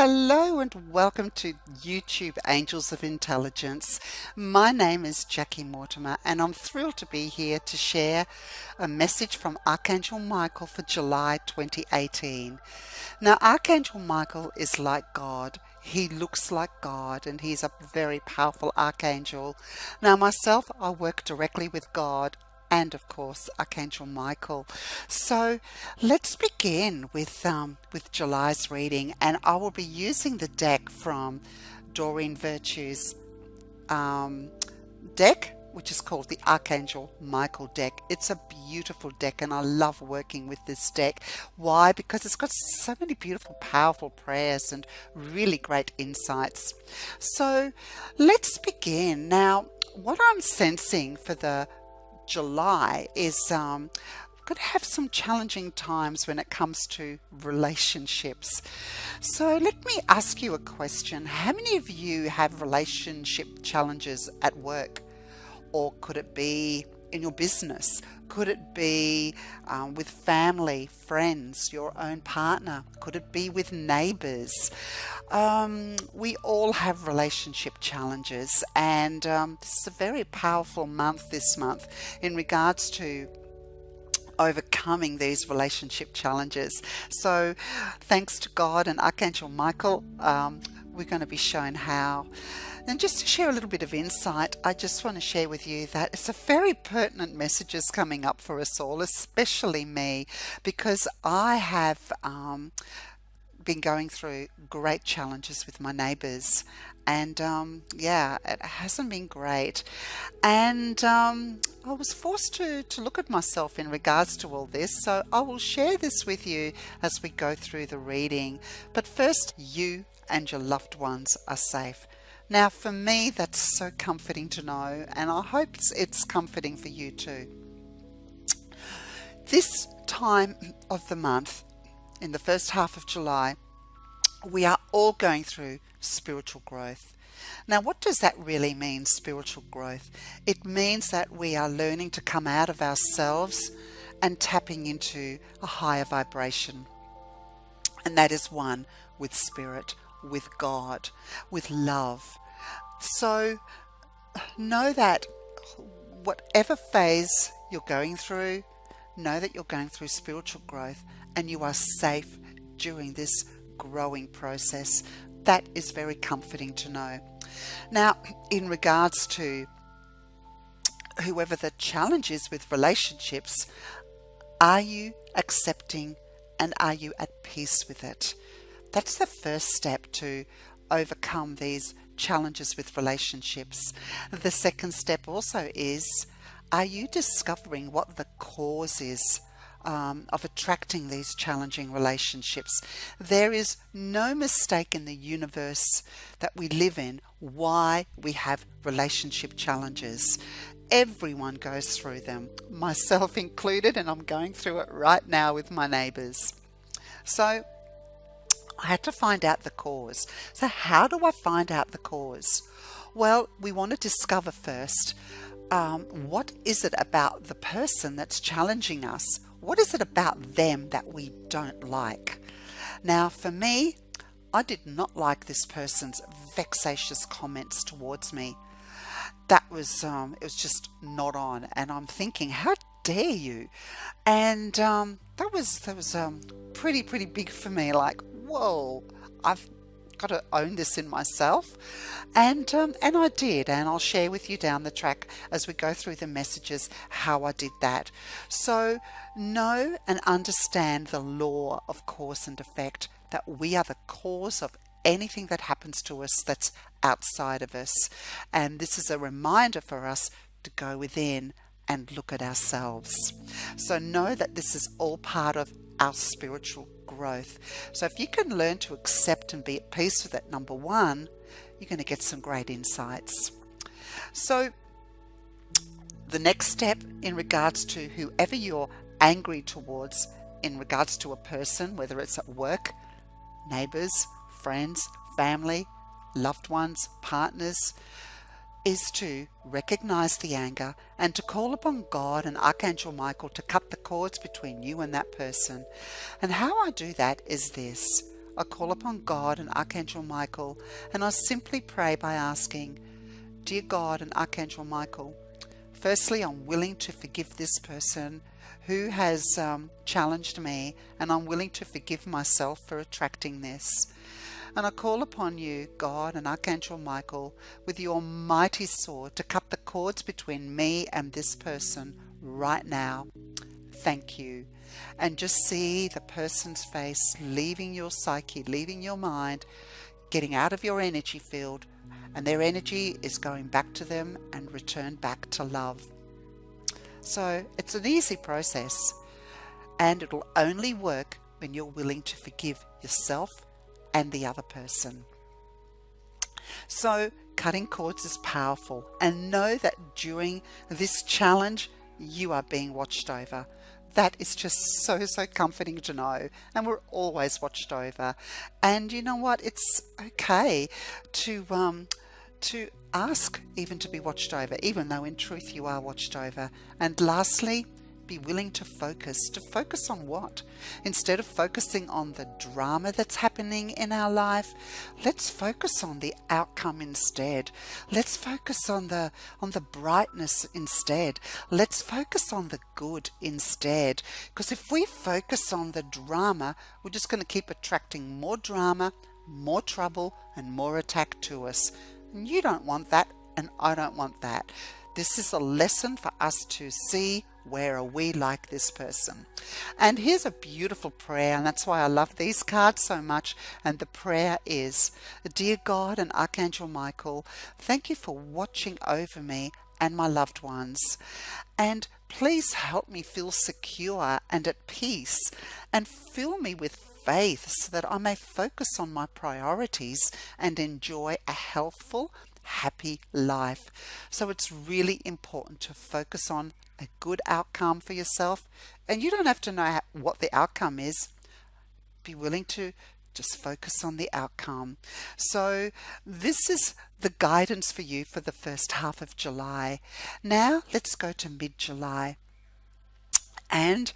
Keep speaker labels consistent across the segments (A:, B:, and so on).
A: Hello and welcome to YouTube Angels of Intelligence. My name is Jackie Mortimer and I'm thrilled to be here to share a message from Archangel Michael for July 2018. Now, Archangel Michael is like God. He looks like God and he's a very powerful archangel. Now, myself, I work directly with God and of course Archangel Michael. So let's begin with July's reading, and I will be using the deck from Doreen Virtue's deck, which is called the Archangel Michael deck. It's a beautiful deck and I love working with this deck. Why? Because it's got so many beautiful, powerful prayers and really great insights. So let's begin. Now, what I'm sensing for the July is going to have some challenging times when it comes to relationships. So let me ask you a question. How many of you have relationship challenges at work? Or could it be in your business? Could it be with family, friends, your own partner? Could it be with neighbors? We all have relationship challenges, and this is a very powerful month this month in regards to overcoming these relationship challenges. So thanks to God and Archangel Michael, we're going to be shown how. And just to share a little bit of insight, I just want to share with you that it's a very pertinent messages coming up for us all, especially me, because I have been going through great challenges with my neighbors, and yeah, it hasn't been great. And I was forced to look at myself in regards to all this, so I will share this with you as we go through the reading. But first, you and your loved ones are safe. Now, for me, that's so comforting to know, and I hope it's comforting for you too. This time of the month, in the first half of July, we are all going through spiritual growth. Now, what does that really mean, spiritual growth? It means that we are learning to come out of ourselves and tapping into a higher vibration. And that is one with spirit, with God, with love. So know that whatever phase you're going through, know that you're going through spiritual growth and you are safe during this growing process. That is very comforting to know. Now, in regards to whoever the challenge is with relationships, are you accepting and are you at peace with it? That's the first step to overcome these challenges with relationships. The second step also is, are you discovering what the cause is of attracting these challenging relationships? There is no mistake in the universe that we live in why we have relationship challenges. Everyone goes through them, myself included, and I'm going through it right now with my neighbors. So I had to find out the cause. So how do I find out the cause? Well, we want to discover first, what is it about the person that's challenging us? What is it about them that we don't like? Now, for me, I did not like this person's vexatious comments towards me. That was, it was just not on. And I'm thinking, how dare you? And that was pretty big for me. Like, whoa, I've got to own this in myself. And I did, and I'll share with you down the track as we go through the messages how I did that. So know and understand the law of cause and effect, that we are the cause of anything that happens to us that's outside of us. And this is a reminder for us to go within and look at ourselves. So know that this is all part of our spiritual growth. So if you can learn to accept and be at peace with it, number one, you're going to get some great insights. So the next step in regards to whoever you're angry towards, in regards to a person, whether it's at work, neighbors, friends, family, loved ones, partners, is to recognize the anger and to call upon God and Archangel Michael to cut the cords between you and that person. And how I do that is this. I call upon God and Archangel Michael, and I simply pray by asking, Dear God and Archangel Michael, firstly, I'm willing to forgive this person who has challenged me, and I'm willing to forgive myself for attracting this. And I call upon you, God and Archangel Michael, with your mighty sword to cut the cords between me and this person right now. Thank you. And just see the person's face leaving your psyche, leaving your mind, getting out of your energy field, and their energy is going back to them and return back to love. So it's an easy process, and it'll only work when you're willing to forgive yourself and the other person. So cutting cords is powerful, and know that during this challenge you are being watched over. That is just so comforting to know, and we're always watched over. And you know what, it's okay to ask even to be watched over, even though in truth you are watched over. And lastly, be willing to focus on what? Instead of focusing on the drama that's happening in our life, let's focus on the outcome instead. Let's focus on the brightness instead. Let's focus on the good instead. Because if we focus on the drama, we're just going to keep attracting more drama, more trouble, and more attack to us. And you don't want that, and I don't want that. This is a lesson for us to see, where are we like this person? And here's a beautiful prayer, and that's why I love these cards so much. And the prayer is, Dear God and Archangel Michael, thank you for watching over me and my loved ones. And please help me feel secure and at peace, and fill me with faith so that I may focus on my priorities and enjoy a healthful, happy life. So it's really important to focus on a good outcome for yourself, and you don't have to know what the outcome is. Be willing to just focus on the outcome. So this is the guidance for you for the first half of July. Now let's go to mid-July, and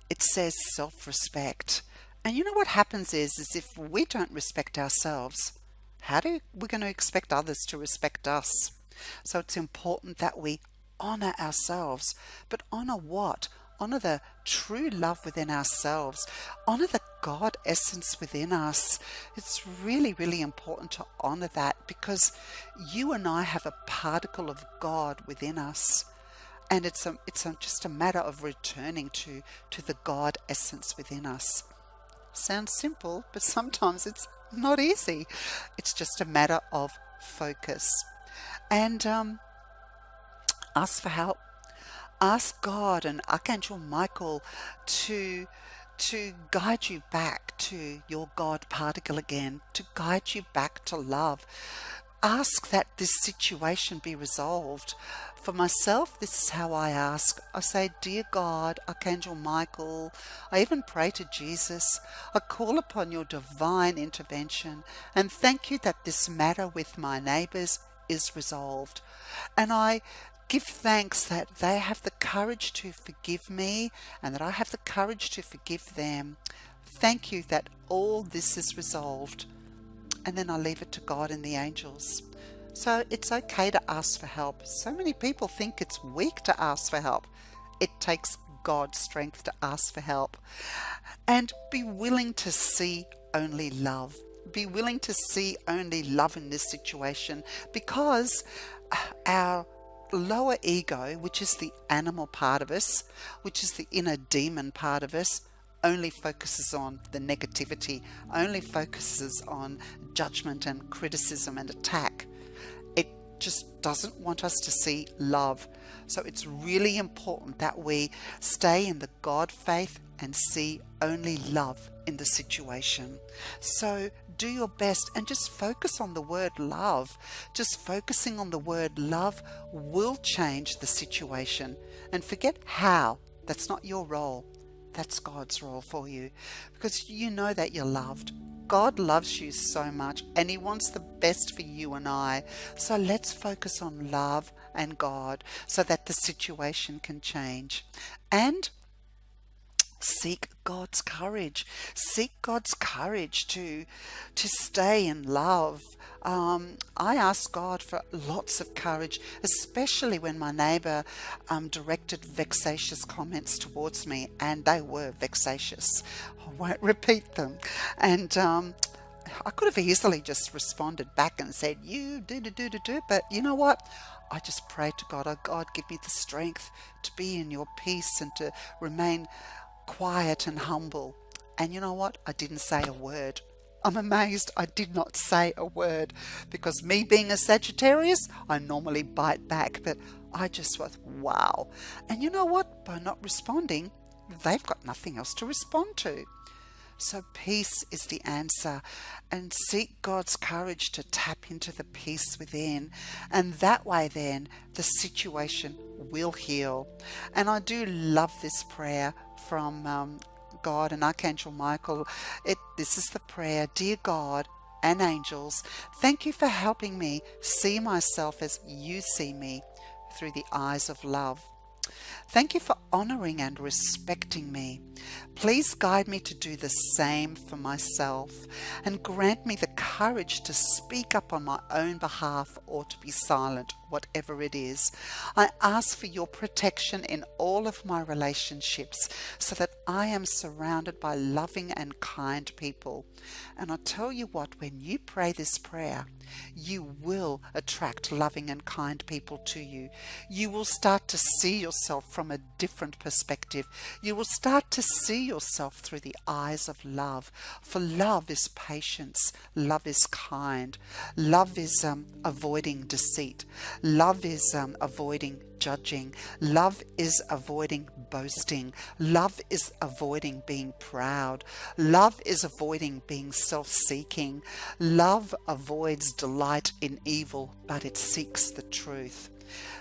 A: it says self-respect. And you know what happens is if we don't respect ourselves, how are we going to expect others to respect us? So it's important that we honor ourselves. But honor what? Honor the true love within ourselves. Honor the God essence within us. It's really, really important to honor that, because you and I have a particle of God within us. And it's just a matter of returning to the God essence within us. Sounds simple, but sometimes it's not easy. It's just a matter of focus. And ask for help. Ask God and Archangel Michael to guide you back to your God particle again, to guide you back to love. Ask that this situation be resolved. For myself, this is how I ask. I say, Dear God, Archangel Michael, I even pray to Jesus. I call upon your divine intervention, and thank you that this matter with my neighbors is resolved. And I give thanks that they have the courage to forgive me, and that I have the courage to forgive them. Thank you that all this is resolved. And then I leave it to God and the angels. So it's okay to ask for help. So many people think it's weak to ask for help. It takes God's strength to ask for help. And be willing to see only love. Be willing to see only love in this situation, because our lower ego, which is the animal part of us, which is the inner demon part of us, only focuses on the negativity, only focuses on judgment and criticism and attack. It just doesn't want us to see love. So it's really important that we stay in the God faith and see only love in the situation. So do your best and just focus on the word love. Just focusing on the word love will change the situation. And forget how. That's not your role. That's God's role for you, because you know that you're loved. God loves you so much, and He wants the best for you and I. So let's focus on love and God so that the situation can change. And Seek God's courage. Seek God's courage to stay in love. I ask God for lots of courage, especially when my neighbour directed vexatious comments towards me, and they were vexatious. I won't repeat them. And I could have easily just responded back and said, you do, but you know what? I just prayed to God, oh God, give me the strength to be in your peace and to remain quiet and humble. And you know what? I didn't say a word. I'm amazed I did not say a word, because me being a Sagittarius, I normally bite back, but I just was, wow. And you know what? By not responding, they've got nothing else to respond to. So peace is the answer, and seek God's courage to tap into the peace within, and that way then the situation will heal. And I do love this prayer from God and Archangel Michael. This is the prayer: Dear God and angels, thank you for helping me see myself as you see me, through the eyes of love. Thank you for honoring and respecting me. Please guide me to do the same for myself, and grant me the courage to speak up on my own behalf or to be silent, whatever it is. I ask for your protection in all of my relationships, so that I am surrounded by loving and kind people. And I tell you what, when you pray this prayer, you will attract loving and kind people to you. You will start to see yourself from a different perspective. You will start to see yourself through the eyes of love. For love is patience. Love is kind. Love is avoiding deceit. Love is avoiding judging. Love is avoiding boasting. Love is avoiding being proud. Love is avoiding being self-seeking. Love avoids delight in evil, but it seeks the truth.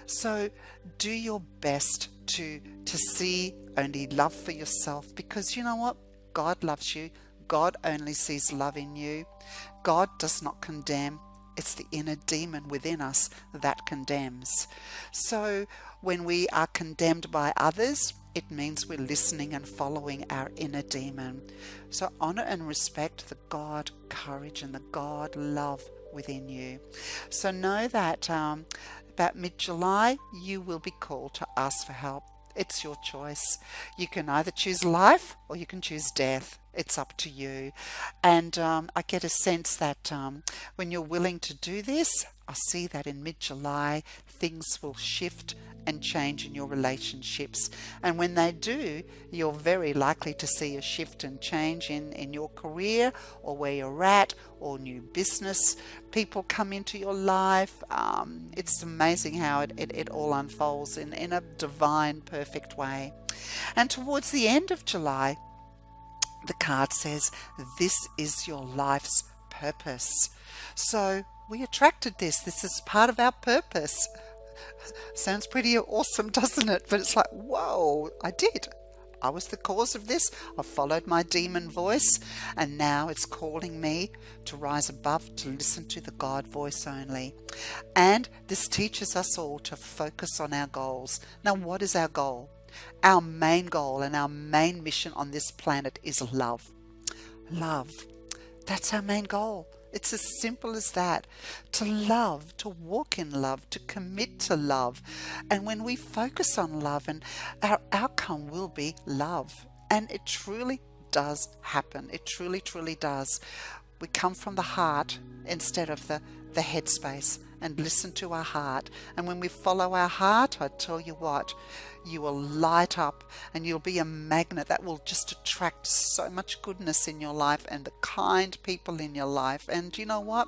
A: So do your best to see only love for yourself, because you know what? God loves you. God only sees love in you. God does not condemn. It's the inner demon within us that condemns. So when we are condemned by others, it means we're listening and following our inner demon. So honor and respect the God courage and the God love within you. So know that about mid-July, you will be called to ask for help. It's your choice. You can either choose life or you can choose death. It's up to you. And I get a sense that when you're willing to do this, I see that in mid-July, things will shift and change in your relationships. And when they do, you're very likely to see a shift and change in your career, or where you're at, or new business. People come into your life. It's amazing how it all unfolds in a divine, perfect way. And towards the end of July, the card says, this is your life's purpose. So we attracted this. This is part of our purpose. Sounds pretty awesome, doesn't it? But it's like, whoa, I did. I was the cause of this. I followed my demon voice, and now it's calling me to rise above, to listen to the God voice only. And this teaches us all to focus on our goals. Now, what is our goal? Our main goal and our main mission on this planet is love. Love. That's our main goal. It's as simple as that. To love, to walk in love, to commit to love. And when we focus on love, and our outcome will be love. And it truly does happen. It truly, truly does. We come from the heart instead of the headspace, and listen to our heart. And when we follow our heart, I tell you what, you will light up, and you'll be a magnet that will just attract so much goodness in your life and the kind people in your life. And you know what?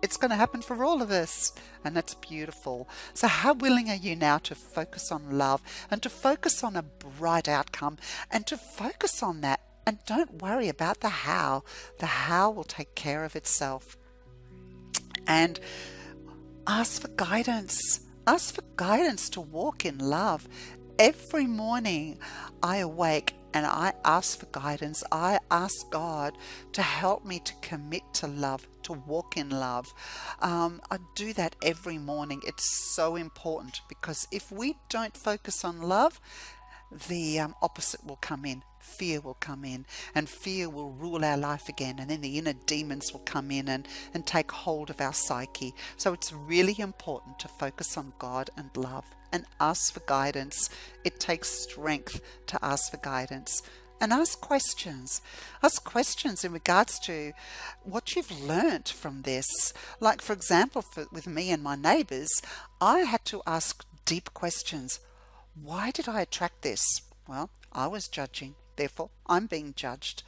A: It's going to happen for all of us, and that's beautiful. So how willing are you now to focus on love, and to focus on a bright outcome, and to focus on that, and don't worry about the how. The how will take care of itself. And ask for guidance. Ask for guidance to walk in love. Every morning I awake and I ask for guidance. I ask God to help me to commit to love, to walk in love. I do that every morning. It's so important, because if we don't focus on love, the opposite will come in. fear will come in, and fear will rule our life again, and then the inner demons will come in and take hold of our psyche. So it's really important to focus on God and love and ask for guidance. It takes strength to ask for guidance. And ask questions. Ask questions in regards to what you've learnt from this. Like, for example, with me and my neighbours, I had to ask deep questions. Why did I attract this? Well, I was judging, therefore I'm being judged.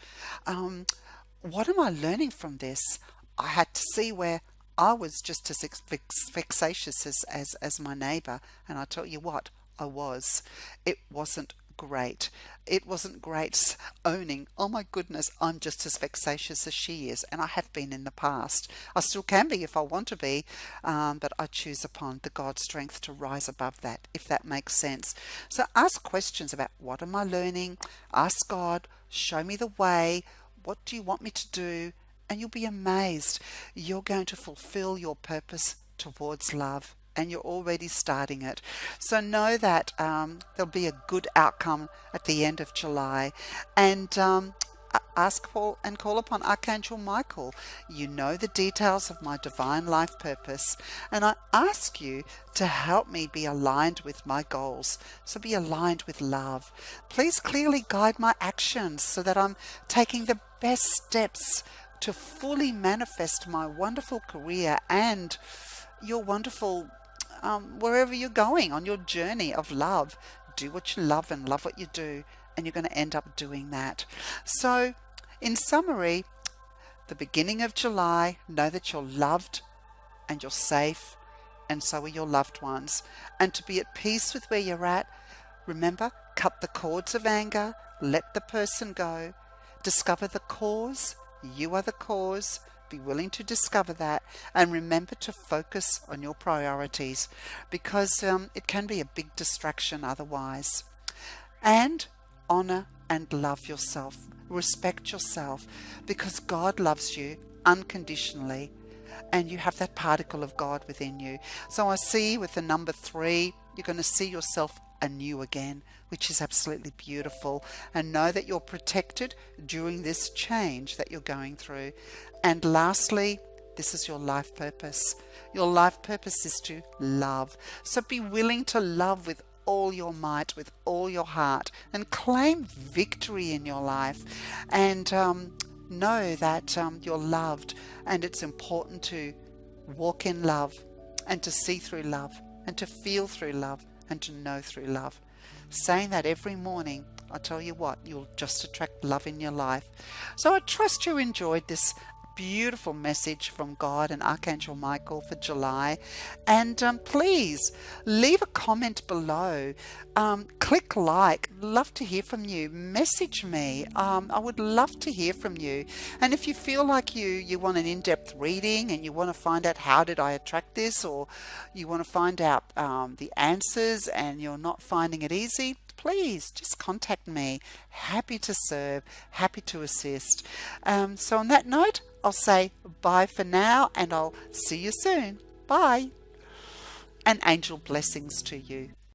A: What am I learning from this? I had to see where I was just as vexatious as my neighbour, and I tell you what, I was. It wasn't great. It wasn't great owning, oh my goodness, I'm just as vexatious as she is, and I have been in the past. I still can be if I want to be, but I choose upon the God strength to rise above that, if that makes sense. So ask questions about, what am I learning? Ask God, show me the way. What do you want me to do? And you'll be amazed. You're going to fulfill your purpose towards love, and you're already starting it. So know that there'll be a good outcome at the end of July. And ask for and call upon Archangel Michael. You know the details of my divine life purpose, and I ask you to help me be aligned with my goals. So be aligned with love. Please clearly guide my actions so that I'm taking the best steps to fully manifest my wonderful career and your wonderful wherever you're going on your journey of love. Do what you love and love what you do, and you're going to end up doing that. So in summary, the beginning of July, know that you're loved and you're safe, and so are your loved ones. And to be at peace with where you're at, remember, cut the cords of anger, let the person go, discover the cause. You are the cause. Be willing to discover that, and remember to focus on your priorities, because it can be a big distraction otherwise. And honor and love yourself. Respect yourself, because God loves you unconditionally, and you have that particle of God within you. So I see with the number 3, you're going to see yourself anew again, which is absolutely beautiful. And know that you're protected during this change that you're going through. And lastly, this is your life purpose. Your life purpose is to love. So be willing to love with all your might, with all your heart, and claim victory in your life. And know that you're loved, and it's important to walk in love, and to see through love, and to feel through love, and to know through love. Saying that every morning, I tell you what, you'll just attract love in your life. So I trust you enjoyed this beautiful message from God and Archangel Michael for July. And please leave a comment below. Click like. Love to hear from you. Message me. I would love to hear from you. And if you feel like you want an in-depth reading, and you want to find out how did I attract this, or you want to find out the answers and you're not finding it easy, please just contact me. Happy to serve, happy to assist. So on that note, I'll say bye for now, and I'll see you soon. Bye. And angel blessings to you.